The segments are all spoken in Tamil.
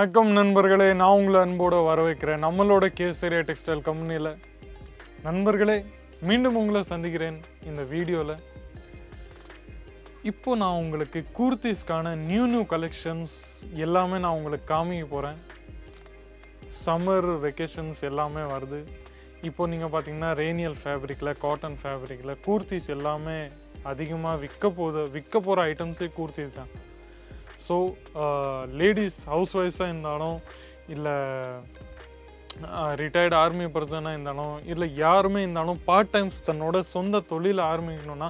வணக்கம் நண்பர்களே, நான் உங்களை அன்போடு வரவேற்கிறேன் நம்மளோட கேசரியா டெக்ஸ்டைல் கம்பெனியில். நண்பர்களே, மீண்டும் உங்களை சந்திக்கிறேன் இந்த வீடியோவில். இப்போ நான் உங்களுக்கு கூர்த்திஸ்க்கான நியூ கலெக்ஷன்ஸ் எல்லாமே நான் உங்களுக்கு காமிக்க போகிறேன். சம்மர் வெக்கேஷன்ஸ் எல்லாமே வருது. இப்போ நீங்கள் பார்த்தீங்கன்னா ரேனியல் ஃபேப்ரிக்கில், காட்டன் ஃபேப்ரிக்கில் கூர்த்திஸ் எல்லாமே அதிகமாக விற்க போகிற ஐட்டம்ஸே கூர்த்திஸ் தான். ஸோ லேடிஸ் ஹவுஸ் ஒய்ஃபாக இருந்தாலும், இல்லை ரிட்டையர்டு ஆர்மி பர்சனாக இருந்தாலும், இல்லை யாருமே இருந்தாலும் பார்ட் டைம்ஸ் தன்னோட சொந்த தொழில் ஆரம்பிக்கணும்னா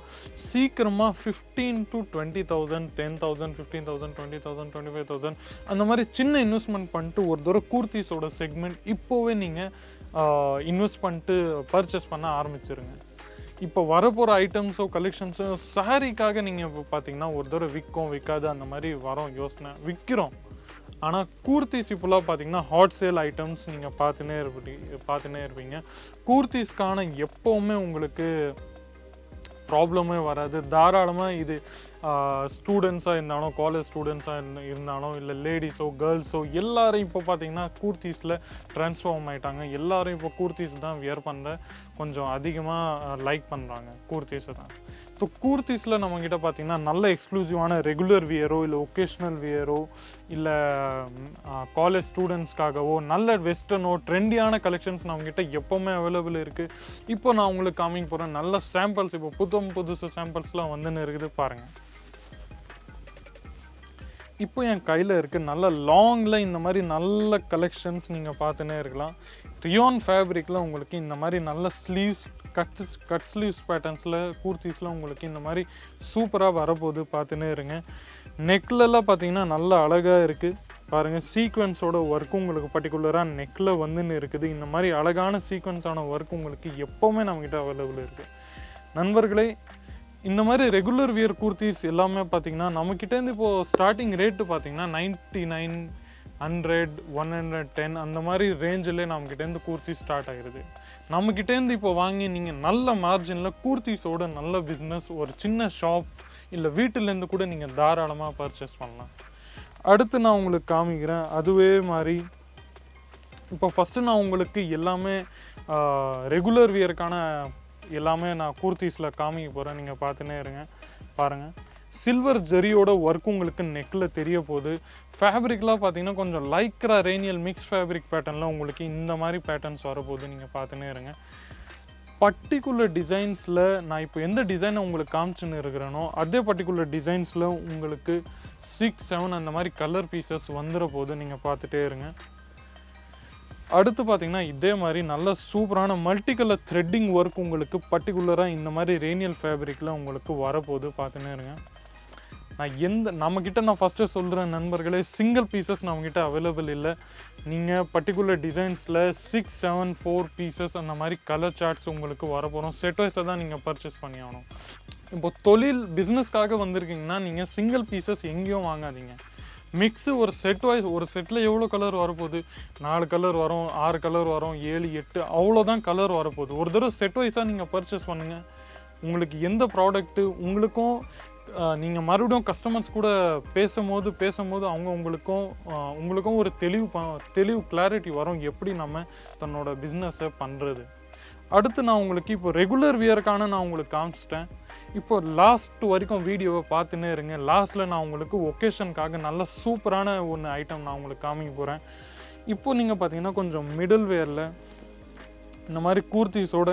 சீக்கிரமாக 15,000 to 20,000, 10,000, 15,000, 20,000, 25,000 அந்த மாதிரி சின்ன இன்வெஸ்ட்மெண்ட் பண்ணிட்டு ஒரு தடவை கூர்த்திஸோட செக்மெண்ட் இப்போவே நீங்கள் இன்வெஸ்ட் பண்ணிட்டு பர்ச்சேஸ் பண்ண ஆரம்பிச்சிருங்க. இப்போ வரப்போகிற ஐட்டம்ஸோ கலெக்ஷன்ஸோ சாரீக்காக நீங்கள் இப்போ பார்த்தீங்கன்னா ஒரு தடவை விற்காது அந்த மாதிரி வரோம் யோசனை விற்கிறோம். ஆனால் கூர்த்திஸ் இப்போலாம் பார்த்தீங்கன்னா ஹாட் சேல் ஐட்டம்ஸ் நீங்கள் பார்த்துனே இருப்பீங்க. கூர்த்திஸ்க்கான எப்போவுமே உங்களுக்கு ப்ராப்ளமே வராது. தாராளமாக இது ஸ்டூடெண்ட்ஸாக இருந்தாலும், காலேஜ் ஸ்டூடெண்ட்ஸாக இருந்தாலும், இல்லை லேடிஸோ கேர்ள்ஸோ எல்லாரும் இப்போ பார்த்தீங்கன்னா கூர்த்திஸில் ட்ரான்ஸ்ஃபார்ம் ஆகிட்டாங்க. எல்லாரும் இப்போ கூர்த்திஸ் தான் வியர் பண்ணுற கொஞ்சம் அதிகமாக லைக் பண்ணுறாங்க கூர்த்திஸை தான். ஸோ கூர்த்திஸில் நம்மக்கிட்ட பார்த்தீங்கன்னா நல்ல எக்ஸ்க்ளூசிவான ரெகுலர் வியரோ, இல்லை ஒகேஷ்னல் வியரோ, இல்லை காலேஜ் ஸ்டூடெண்ட்ஸ்க்காகவோ நல்ல வெஸ்டர்னோ ட்ரெண்டியான கலெக்ஷன்ஸ் நம்மக்கிட்ட எப்போவுமே அவைலபிள் இருக்குது. இப்போ நான் உங்களுக்கு காமிக்க போகிறேன் நல்ல சாம்பிள்ஸ். இப்போ புதுசு சாம்பிள்ஸ்லாம் வந்துன்னு இருக்குது பாருங்கள். இப்போ என் கையில் இருக்குது நல்ல லாங்கில் இந்த மாதிரி நல்ல கலெக்ஷன்ஸ் நீங்கள் பார்த்துனே இருக்கலாம். ரியான் ஃபேப்ரிக்கில் உங்களுக்கு இந்த மாதிரி நல்ல ஸ்லீவ்ஸ் கட் ஸ்லீவ்ஸ் பேட்டர்ன்ஸில் கூர்த்திஸில் உங்களுக்கு இந்த மாதிரி சூப்பராக வரப்போகுது, பார்த்துனே இருங்க. நெக்லெல்லாம் பார்த்தீங்கன்னா நல்ல அழகாக இருக்குது பாருங்கள். சீக்வன்ஸோட ஒர்க்கு உங்களுக்கு பர்டிகுலராக நெக்கில் வந்துன்னு இருக்குது. இந்த மாதிரி அழகான சீக்வன்ஸான ஒர்க் உங்களுக்கு எப்போவுமே நம்மக்கிட்ட அவைலபிள் இருக்குது. நண்பர்களே, இந்த மாதிரி ரெகுலர் வியர் கூர்த்திஸ் எல்லாமே பார்த்தீங்கன்னா நம்மக்கிட்டேருந்து இப்போது ஸ்டார்டிங் ரேட்டு பார்த்தீங்கன்னா 99, 100, 110 அந்த மாதிரி ரேஞ்சில் நம்மக்கிட்டேருந்து கூர்த்தி ஸ்டார்ட் ஆகிடுது. நம்மக்கிட்டேருந்து இப்போ வாங்கி நீங்கள் நல்ல மார்ஜினில் கூர்த்திஸோட நல்ல பிஸ்னஸ், ஒரு சின்ன ஷாப், இல்லை வீட்டிலேருந்து கூட நீங்கள் தாராளமாக பர்ச்சேஸ் பண்ணலாம். அடுத்து நான் உங்களுக்கு காமிக்கிறேன் அதுவே மாதிரி. இப்போ ஃபஸ்ட்டு நான் உங்களுக்கு எல்லாமே ரெகுலர் வியருக்கான எல்லாமே நான் கூர்த்திஸில் காமிக்க போகிறேன். நீங்கள் பார்த்துனே இருங்க பாருங்கள். சில்வர் ஜரியோட ஒர்க் உங்களுக்கு நெக்கில் தெரிய போகுது. ஃபேப்ரிக்லாம் பார்த்தீங்கன்னா கொஞ்சம் லைக்ரா ரேனியல் மிக்ஸ் ஃபேப்ரிக் பேட்டர்னில் உங்களுக்கு இந்த மாதிரி பேட்டர்ன்ஸ் வரப்போகுது. நீங்கள் பார்த்துனே இருங்க. பர்டிகுலர் டிசைன்ஸில் நான் இப்போ எந்த டிசைனை உங்களுக்கு காமிச்சுன்னு இருக்கிறேனோ அதே பர்டிகுலர் டிசைன்ஸில் உங்களுக்கு 6, 7 அந்த மாதிரி கலர் பீசஸ் வந்துட போகுது. நீங்கள் பார்த்துட்டே இருங்க. அடுத்து பார்த்தீங்கன்னா இதே மாதிரி நல்ல சூப்பரான மல்டி கலர் த்ரெட்டிங் ஒர்க் உங்களுக்கு பர்டிகுலராக இந்த மாதிரி ரேனியல் ஃபேப்ரிக்கில் உங்களுக்கு வரப்போகுது, பார்த்துனே இருங்க. நம்மக்கிட்ட நான் ஃபஸ்ட்டு சொல்கிறேன் நண்பர்களே, சிங்கிள் பீசஸ் நம்மக்கிட்ட அவைலபிள் இல்லை. நீங்கள் பர்டிகுலர் டிசைன்ஸில் 6, 7, 4 பீசஸ் அந்த மாதிரி கலர் சார்ட்ஸ் உங்களுக்கு வரப்போகிறோம். செட் வைஸாக தான் நீங்கள் பர்ச்சேஸ் பண்ணி ஆகணும். இப்போ தொழில் பிஸ்னஸ்க்காக வந்திருக்கீங்கன்னா நீங்கள் சிங்கிள் பீசஸ் எங்கேயும் வாங்காதீங்க. மிக்ஸு ஒரு செட் வைஸ், ஒரு செட்டில் எவ்வளோ கலர் வரப்போகுது? 4 கலர் வரும், 6 கலர் வரும், 7, 8 அவ்வளோதான் கலர் வரப்போகுது. ஒரு தடவை செட் வைஸாக நீங்கள் பர்ச்சேஸ் பண்ணுங்கள். உங்களுக்கு எந்த ப்ராடக்ட்டு உங்களுக்கும் நீங்கள் மறுபடியும் கஸ்டமர்ஸ் கூட பேசும்போது அவங்க உங்களுக்கும் ஒரு தெளிவு கிளாரிட்டி வரும், எப்படி நம்ம தன்னோட பிஸ்னஸை பண்ணுறது. அடுத்து நான் உங்களுக்கு இப்போ ரெகுலர் வியருக்கான நான் உங்களுக்கு காமிச்சிட்டேன். இப்போ லாஸ்ட் வரைக்கும் வீடியோவை பார்த்துன்னே இருங்க. லாஸ்ட்டில் நான் உங்களுக்கு ஒகேஷனுக்காக நல்ல சூப்பரான ஒன்று ஐட்டம் நான் உங்களுக்கு காமிக்க போகிறேன். இப்போது நீங்கள் பார்த்தீங்கன்னா கொஞ்சம் மிடில் வேரில் இந்த மாதிரி கூர்த்திஸோட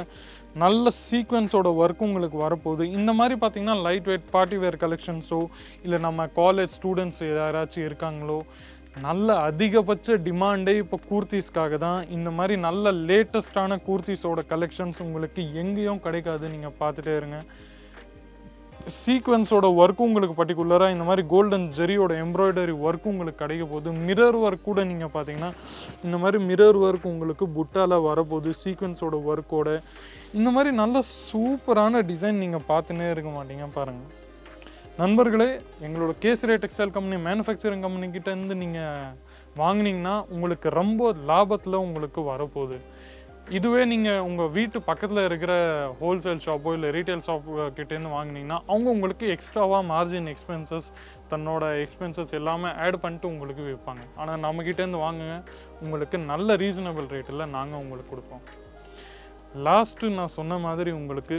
நல்ல சீக்வன்ஸோட ஒர்க் உங்களுக்கு வரப்போகுது. இந்த மாதிரி பார்த்தீங்கன்னா லைட் வெயிட் பார்ட்டி வேர் கலெக்ஷன்ஸோ, இல்லை நம்ம காலேஜ் ஸ்டூடெண்ட்ஸ் யாராச்சும் இருக்காங்களோ, நல்ல அதிகபட்ச டிமாண்டே இப்போ கூர்த்திஸ்க்காக தான். இந்த மாதிரி நல்ல லேட்டஸ்டான கூர்த்திஸோட கலெக்ஷன்ஸ் உங்களுக்கு எங்கேயும் கிடைக்காது. நீங்கள் பார்த்துட்டே இருங்க. சீக்வன்ஸோட ஒர்க்கும் உங்களுக்கு பர்டிகுலராக இந்த மாதிரி கோல்டன் ஜெரியோட எம்ப்ராய்டரி ஒர்க்கும் உங்களுக்கு கிடைக்க போகுது. மிரர் ஒர்க் கூட நீங்கள் பார்த்தீங்கன்னா இந்த மாதிரி மிரர் ஒர்க் உங்களுக்கு புட்டால வரப்போகுது சீக்வன்ஸோட ஒர்க்கோட. இந்த மாதிரி நல்ல சூப்பரான டிசைன் நீங்கள் பார்த்துன்னே இருக்க மாட்டீங்க பாருங்கள். நண்பர்களே, எங்களோட கேசரியா டெக்ஸ்டைல் கம்பெனி மேனுஃபேக்சரிங் கம்பெனிக்கிட்டேருந்து நீங்கள் வாங்கினீங்கன்னா உங்களுக்கு ரொம்ப லாபத்தில் உங்களுக்கு வரப்போகுது. இதுவே நீங்கள் உங்கள் வீட்டு பக்கத்தில் இருக்கிற ஹோல்சேல் ஷாப்போ இல்லை ரீட்டைல் ஷாப் கிட்டேருந்து வாங்கினீங்கன்னா அவங்க உங்களுக்கு எக்ஸ்ட்ராவாக மார்ஜின் எக்ஸ்பென்சஸ் தன்னோட எக்ஸ்பென்சஸ் எல்லாமே ஆட் பண்ணிட்டு உங்களுக்கு விற்பாங்க. ஆனால் நம்மக்கிட்டேருந்து வாங்குங்க, உங்களுக்கு நல்ல ரீசனபிள் ரேட்டில் நாங்கள் உங்களுக்கு கொடுப்போம். லாஸ்ட்டு நான் சொன்ன மாதிரி உங்களுக்கு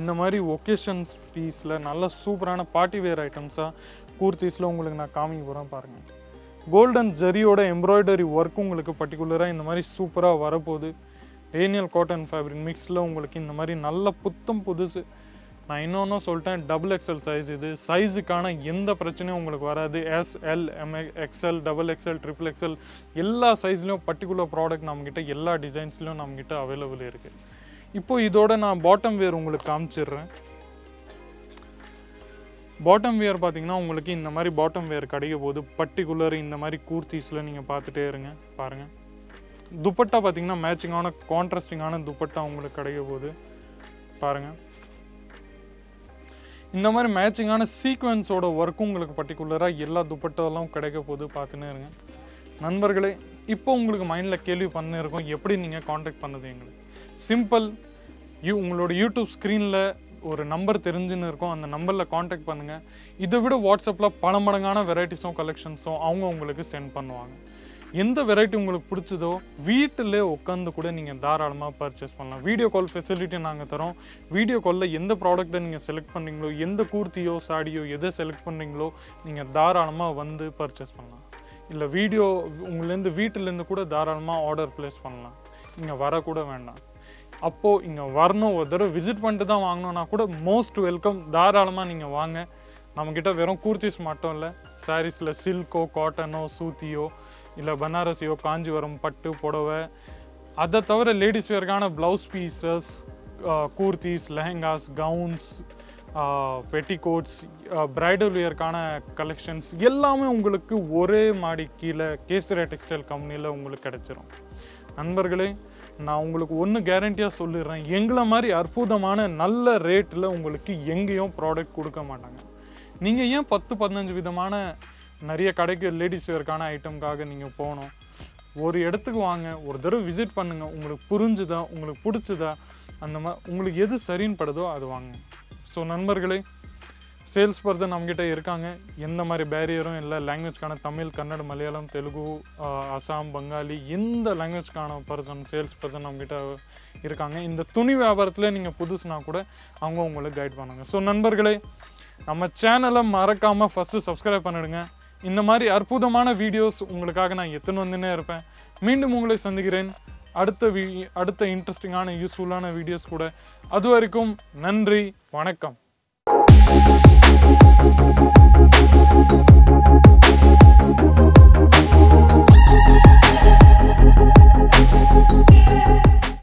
இந்த மாதிரி ஒகேஷன்ஸ் பீஸில் நல்ல சூப்பரான பார்ட்டி வேர் ஐட்டம்ஸாக கூர்த்திஸில் உங்களுக்கு நான் காமிக்க போகிறேன் பாருங்கள். கோல்டன் ஜரியோட எம்ப்ராய்டரி ஒர்க் உங்களுக்கு பர்டிகுலராக இந்த மாதிரி சூப்பராக வரப்போகுது. ஏனியல் காட்டன் ஃபேப்ரிக் மிக்ஸில் உங்களுக்கு இந்த மாதிரி நல்ல புத்தம் புதுசு. நான் இன்னொன்றும் சொல்லிட்டேன், XXL சைஸ். இது சைஸுக்கான எந்த பிரச்சனையும் உங்களுக்கு வராது. SL, XL, XXL, XXL எல்லா சைஸ்லேயும் பர்டிகுலர் ப்ராடக்ட் நம்மக்கிட்ட எல்லா டிசைன்ஸ்லையும் நம்மக்கிட்ட அவைலபிள் இருக்குது. இப்போது இதோட நான் பாட்டம் வேர் உங்களுக்கு காமிச்சிடுறேன். பாட்டம் வேர் பார்த்தீங்கன்னா உங்களுக்கு இந்த மாதிரி பாட்டம் வேர் கிடைக்க போகுது. பர்டிகுலர் இந்த மாதிரி கூர்த்திஸில் நீங்கள் பார்த்துட்டே இருங்க. பாருங்கள், துப்பட்டா பார்த்தீங்கன்னா மேட்சிங்கான கான்ட்ராஸ்டிங்கான துப்பட்டா உங்களுக்கு கிடைக்க போகுது. பாருங்கள், இந்த மாதிரி மேட்சிங்கான சீக்வன்ஸோட ஒர்க்கும் உங்களுக்கு பர்டிகுலராக எல்லா துப்பட்டாலாம் கிடைக்க போகுது. பார்த்துன்னே இருங்க நண்பர்களே. இப்போ உங்களுக்கு மைண்டில் கேள்வி பண்ணிருக்கோம், எப்படி நீங்கள் காண்டாக்ட் பண்ணுது எங்களுக்கு. சிம்பிள், உங்களோட யூடியூப் ஸ்க்ரீனில் ஒரு நம்பர் தெரிஞ்சுன்னு இருக்கும், அந்த நம்பரில் காண்டாக்ட் பண்ணுங்கள். இதை விட வாட்ஸ்அப்பில் பல மடங்கான வெரைட்டிஸும் கலெக்ஷன்ஸும் அவங்க உங்களுக்கு சென்ட் பண்ணுவாங்க. எந்த வெரைட்டி உங்களுக்கு பிடிச்சதோ வீட்டிலே உட்காந்து கூட நீங்கள் தாராளமாக பர்ச்சேஸ் பண்ணலாம். வீடியோ கால் ஃபெசிலிட்டி நாங்கள் தரோம். வீடியோ காலில் எந்த ப்ராடக்ட்டை நீங்கள் செலக்ட் பண்ணுறீங்களோ, எந்த கூர்த்தியோ சாடியோ எதை செலக்ட் பண்ணுறீங்களோ நீங்கள் தாராளமாக வந்து பர்ச்சேஸ் பண்ணலாம். இல்லை வீடியோ உங்கள்லேருந்து வீட்டிலேருந்து கூட தாராளமாக ஆர்டர் ப்ளேஸ் பண்ணலாம். இங்கே வரக்கூட வேண்டாம். அப்போது இங்கே வரணும், ஒரு தடவை விசிட் பண்ணிட்டு தான் வாங்கணுன்னா கூட மோஸ்ட் வெல்கம். தாராளமாக நீங்கள் வாங்க. நம்மக்கிட்ட வெறும் கூர்த்திஸ் மட்டும் இல்லை, சாரீஸில் சில்கோ, காட்டனோ, சூத்தியோ, இல்லை பனாரசியோ, காஞ்சிவரம் பட்டு புடவை, அதை தவிர லேடிஸ் வேர்க்கான blouse pieces, kurtis, lehengas, gowns, petticoats, bridal வியர்க்கான கலெக்ஷன்ஸ் எல்லாமே உங்களுக்கு ஒரே மாடி கீழே கேசரியா டெக்ஸ்டைல் கம்பெனியில் உங்களுக்கு கிடச்சிரும். நண்பர்களே, நான் உங்களுக்கு ஒன்று கேரண்டியாக சொல்லிடுறேன், எங்களை மாதிரி அற்புதமான நல்ல ரேட்டில் உங்களுக்கு எங்கேயும் ப்ராடக்ட் கொடுக்க மாட்டாங்க. நீங்கள் ஏன் 10-15 விதமான நிறைய கடைக்கு லேடிஸ் வேர்க்கான ஐட்டம்காக நீங்கள் போகணும்? ஒரு இடத்துக்கு வாங்க, ஒரு தடவை விசிட் பண்ணுங்கள். உங்களுக்கு புரிஞ்சுதா, உங்களுக்கு பிடிச்சதா, அந்த மாதிரி உங்களுக்கு எது சரின்னு படுதோ அது வாங்க. ஸோ நண்பர்களே, சேல்ஸ் பர்சன் நம்மக்கிட்ட இருக்காங்க. எந்த மாதிரி பேரியரும் இல்லை. லாங்குவேஜ்க்கான தமிழ், கன்னட, மலையாளம், தெலுங்கு, அசாம், பங்காளி, எந்த லாங்குவேஜ்க்கான சேல்ஸ் பர்சன் நம்மக்கிட்ட இருக்காங்க. இந்த துணி வியாபாரத்தில் நீங்கள் புதுசுனா கூட அவங்க உங்களுக்கு கைட் பண்ணுங்க. ஸோ நண்பர்களே, நம்ம சேனலை மறக்காமல் ஃபஸ்ட்டு சப்ஸ்கிரைப் பண்ணிடுங்க. இந்த மாதிரி அற்புதமான வீடியோஸ் உங்களுக்காக நான் எத்தனை வந்துன்னே இருப்பேன். மீண்டும் உங்களை சந்திக்கிறேன் அடுத்த இன்ட்ரெஸ்டிங்கான யூஸ்ஃபுல்லான வீடியோஸ் கூட. அது வரைக்கும் நன்றி, வணக்கம்.